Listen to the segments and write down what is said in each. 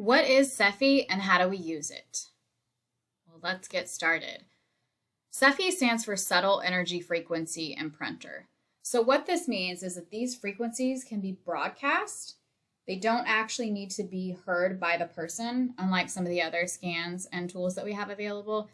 What is SEFI and how do we use it? Well, let's get started. SEFI stands for Subtle Energy Frequency Imprinter. So what this means is that these frequencies can be broadcast. They don't actually need to be heard by the person, unlike some of the other scans and tools that we have available.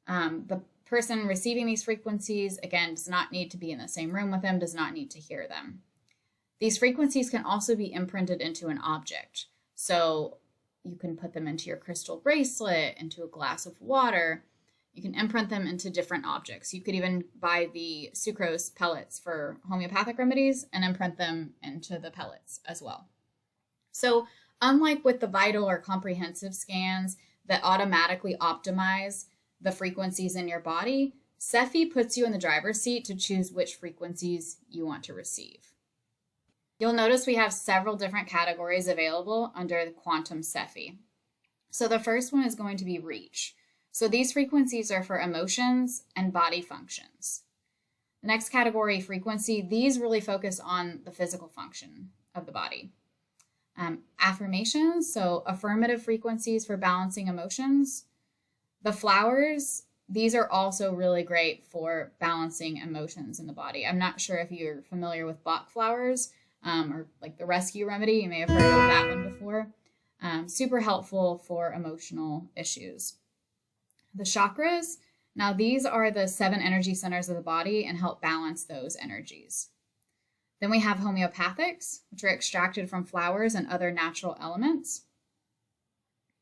The person receiving these frequencies, again, does not need to be in the same room with them, does not need to hear them. These frequencies can also be imprinted into an object. So you can put them into your crystal bracelet, into a glass of water. You can imprint them into different objects. You could even buy the sucrose pellets for homeopathic remedies and imprint them into the pellets as well. So unlike with the vital or comprehensive scans that automatically optimize the frequencies in your body, SEFI puts you in the driver's seat to choose which frequencies you want to receive. You'll notice we have several different categories available under the quantum SEFI. So the first one is going to be reach. So these frequencies are for emotions and body functions. The next category, frequency, these really focus on the physical function of the body. Affirmations, so affirmative frequencies for balancing emotions. The flowers, these are also really great for balancing emotions in the body. I'm not sure if you're familiar with Bach flowers or like the rescue remedy. You may have heard of that one before. Super helpful for emotional issues. The chakras, now these are the 7 energy centers of the body and help balance those energies. Then we have homeopathics, which are extracted from flowers and other natural elements.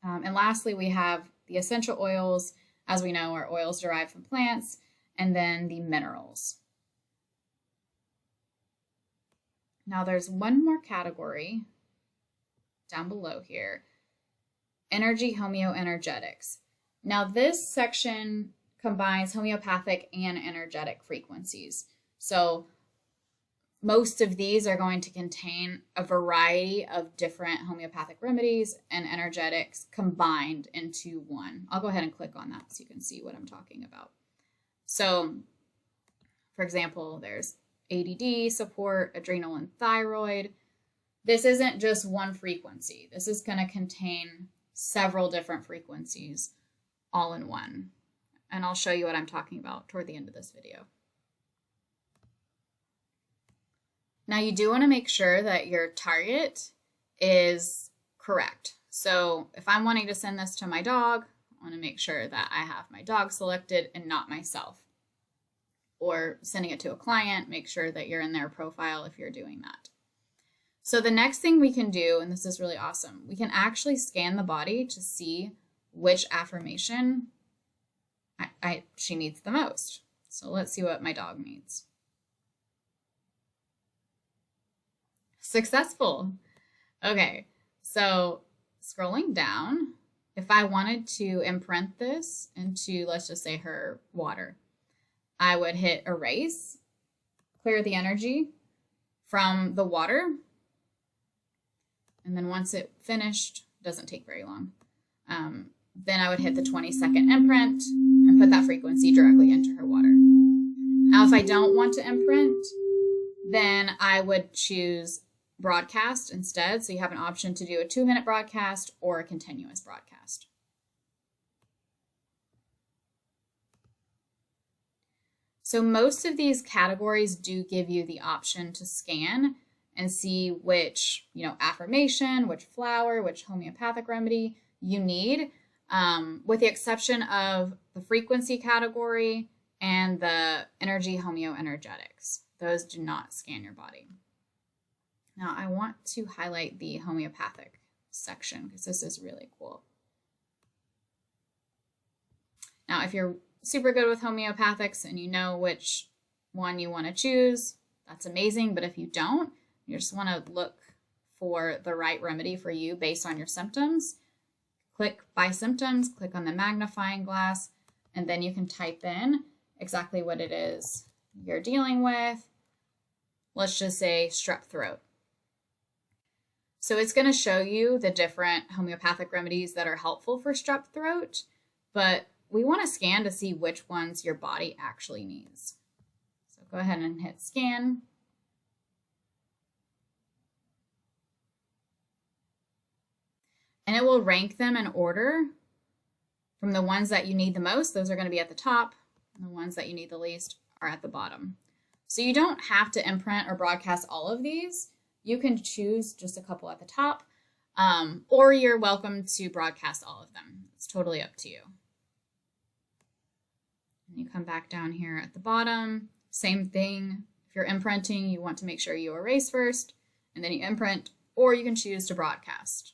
And lastly, we have the essential oils, as we know, are oils derived from plants, and then the minerals. Now there's one more category down below here, energy homeoenergetics. Now this section combines homeopathic and energetic frequencies. So most of these are going to contain a variety of different homeopathic remedies and energetics combined into one. I'll go ahead and click on that so you can see what I'm talking about. So, for example, there's ADD support, adrenal and thyroid. This isn't just one frequency. This is going to contain several different frequencies all in one. And I'll show you what I'm talking about toward the end of this video. Now you do want to make sure that your target is correct. So if I'm wanting to send this to my dog, I want to make sure that I have my dog selected and not myself. Or sending it to a client, make sure that you're in their profile if you're doing that. So the next thing we can do, and this is really awesome, we can actually scan the body to see which affirmation she needs the most. So let's see what my dog needs. Successful. Okay, so scrolling down, if I wanted to imprint this into, let's just say, her water, I would hit erase, clear the energy from the water, and then once it finished, doesn't take very long, then I would hit the 20-second imprint and put that frequency directly into her water. Now, if I don't want to imprint, then I would choose broadcast instead. So you have an option to do a 2-minute broadcast or a continuous broadcast. So most of these categories do give you the option to scan and see which, affirmation, which flower, which homeopathic remedy you need, with the exception of the frequency category and the energy homeoenergetics. Those do not scan your body. Now I want to highlight the homeopathic section because this is really cool. Now, if you're super good with homeopathics and you know which one you want to choose, that's amazing. But if you don't, you just want to look for the right remedy for you based on your symptoms, click by symptoms, click on the magnifying glass, and then you can type in exactly what it is you're dealing with. Let's just say strep throat. So it's going to show you the different homeopathic remedies that are helpful for strep throat, but we want to scan to see which ones your body actually needs. So go ahead and hit scan. And and it will rank them in order from the ones that you need the most. Those are going to be at the top, and the ones that you need the least are at the bottom. So you don't have to imprint or broadcast all of these. You can choose just a couple at the top, or you're welcome to broadcast all of them. It's totally up to you. And you come back down here at the bottom, same thing. If you're imprinting, you want to make sure you erase first, and then you imprint, or you can choose to broadcast.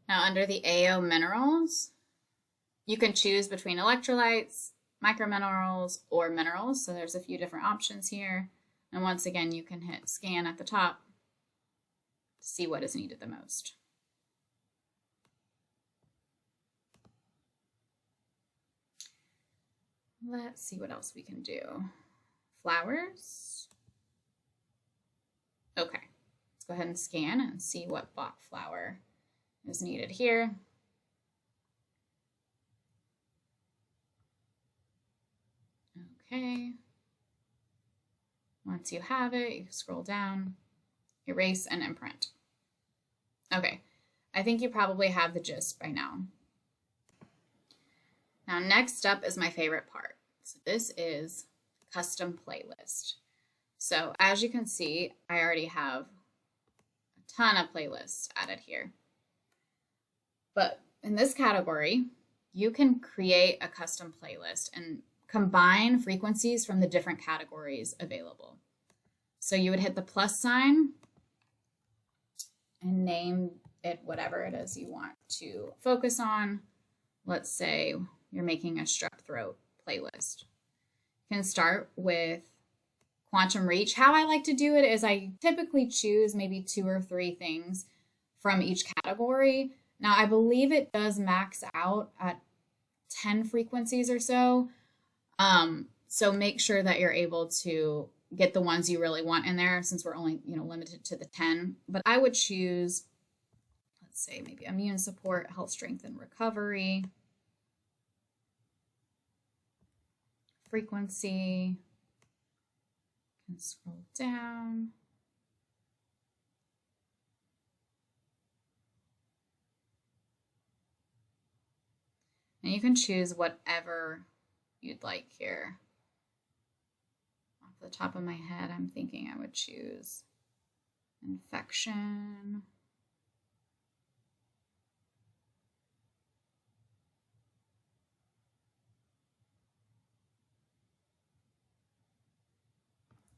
Now under the AO minerals, you can choose between electrolytes, microminerals, or minerals. So there's a few different options here. And once again, you can hit scan at the top to see what is needed the most. Let's see what else we can do. Flowers. Okay, let's go ahead and scan and see what Bach flower is needed here. Okay. Once you have it, you scroll down, erase, and imprint. Okay, I think you probably have the gist by now. Now, next up is my favorite part. So this is custom playlist. So as you can see, I already have a ton of playlists added here. But in this category, you can create a custom playlist and combine frequencies from the different categories available. So you would hit the plus sign and name it whatever it is you want to focus on. Let's say you're making a strep throat playlist. You can start with quantum reach. How I like to do it is I typically choose maybe 2 or 3 things from each category. Now I believe it does max out at 10 frequencies or so. So make sure that you're able to get the ones you really want in there, since we're only, limited to the 10. But I would choose, let's say maybe immune support, health, strength, and recovery, frequency. Can scroll down. And you can choose whatever you'd like here. Off the top of my head, I'm thinking I would choose infection.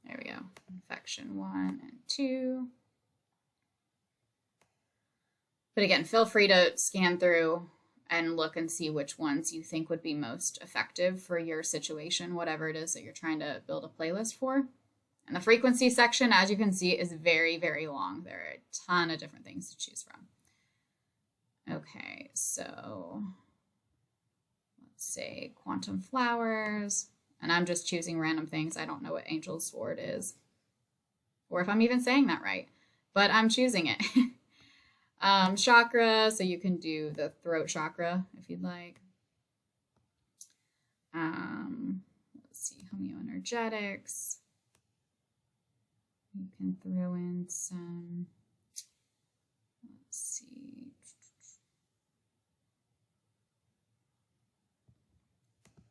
There we go. Infection 1 and 2. But again, feel free to scan through and look and see which ones you think would be most effective for your situation, whatever it is that you're trying to build a playlist for. And the frequency section, as you can see, is very, very long. There are a ton of different things to choose from. Okay, so let's say quantum flowers, and I'm just choosing random things. I don't know what Angel's Sword is, or if I'm even saying that right, but I'm choosing it. Chakra, so you can do the throat chakra if you'd like. Let's see, homeoenergetics. You can throw in some, let's see,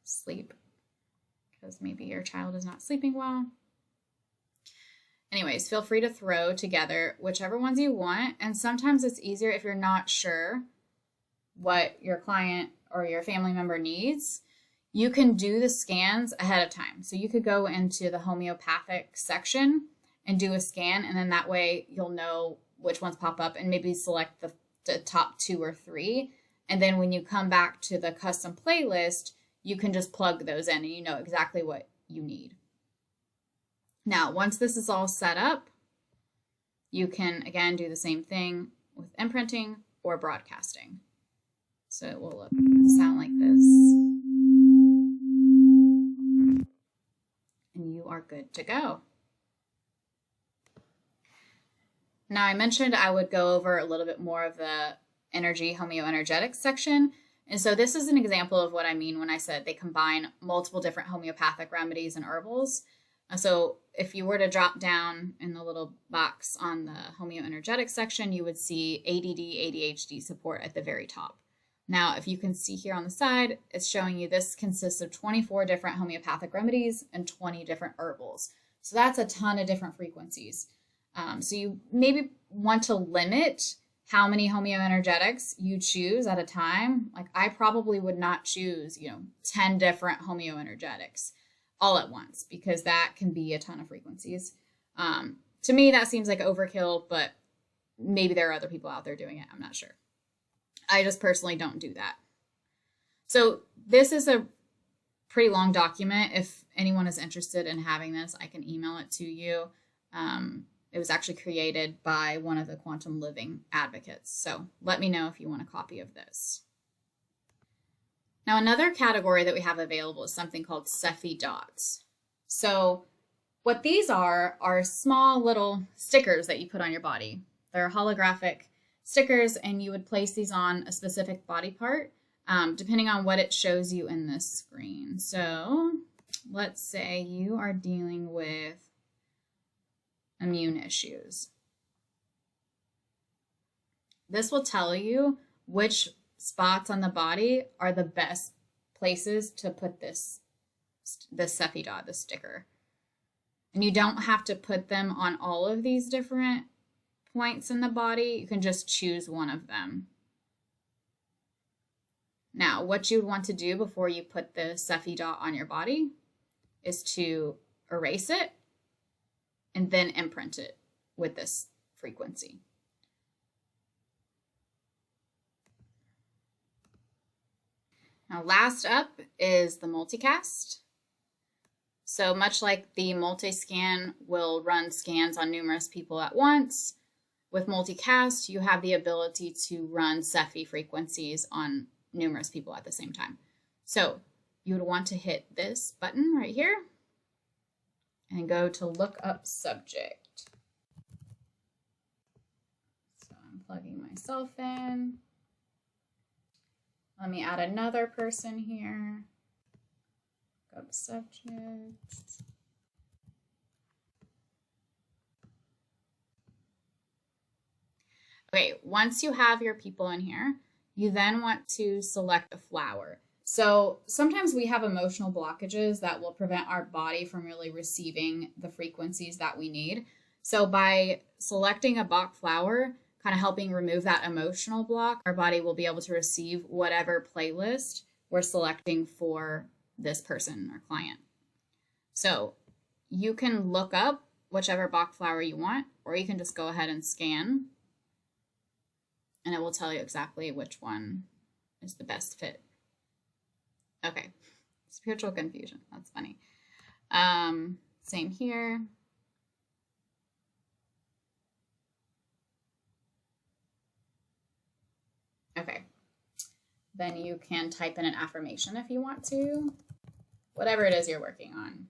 sleep, because maybe your child is not sleeping well. Anyways, feel free to throw together whichever ones you want. And sometimes it's easier if you're not sure what your client or your family member needs. You can do the scans ahead of time. So you could go into the homeopathic section and do a scan, and then that way you'll know which ones pop up and maybe select the top 2 or 3. And then when you come back to the custom playlist, you can just plug those in and you know exactly what you need. Now, once this is all set up, you can, again, do the same thing with imprinting or broadcasting. So it will sound like this. And you are good to go. Now, I mentioned I would go over a little bit more of the energy homeoenergetics section. And so this is an example of what I mean when I said they combine multiple different homeopathic remedies and herbals. So if you were to drop down in the little box on the homeoenergetic section, you would see ADD, ADHD support at the very top. Now, if you can see here on the side, it's showing you this consists of 24 different homeopathic remedies and 20 different herbals. So that's a ton of different frequencies. So you maybe want to limit how many homeoenergetics you choose at a time. Like I probably would not choose, 10 different homeoenergetics all at once, because that can be a ton of frequencies. To me, that seems like overkill, but maybe there are other people out there doing it. I'm not sure. I just personally don't do that. So this is a pretty long document. If anyone is interested in having this, I can email it to you. It was actually created by one of the quantum living advocates. So let me know if you want a copy of this. Now, another category that we have available is something called SEFI dots. So what these are small little stickers that you put on your body. They're holographic stickers, and you would place these on a specific body part, depending on what it shows you in this screen. So let's say you are dealing with immune issues. This will tell you which spots on the body are the best places to put this SEFI dot, the sticker. And you don't have to put them on all of these different points in the body. You can just choose one of them. Now, what you would want to do before you put the SEFI dot on your body is to erase it and then imprint it with this frequency. Now, last up is the multicast. So much like the multi-scan will run scans on numerous people at once, with multicast, you have the ability to run SEFI frequencies on numerous people at the same time. So you would want to hit this button right here and go to look up subject. So I'm plugging myself in. Let me add another person here. Go to subject. Okay, once you have your people in here, you then want to select a flower. So sometimes we have emotional blockages that will prevent our body from really receiving the frequencies that we need. So by selecting a Bach flower, kind of helping remove that emotional block, our body will be able to receive whatever playlist we're selecting for this person or client. So you can look up whichever Bach flower you want, or you can just go ahead and scan, and it will tell you exactly which one is the best fit. Okay, spiritual confusion. That's funny. Same here. Okay, then you can type in an affirmation if you want to, whatever it is you're working on.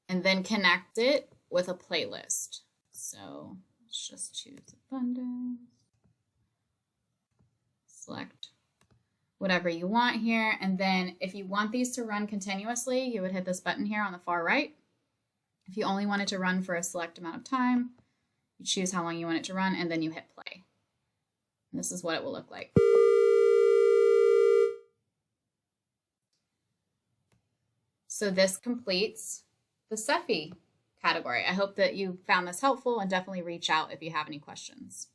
And then connect it with a playlist. So let's just choose abundance. Select whatever you want here. And then if you want these to run continuously, you would hit this button here on the far right. If you only want it to run for a select amount of time, you choose how long you want it to run, and then you hit play. And this is what it will look like. So this completes the SEFI category. I hope that you found this helpful, and definitely reach out if you have any questions.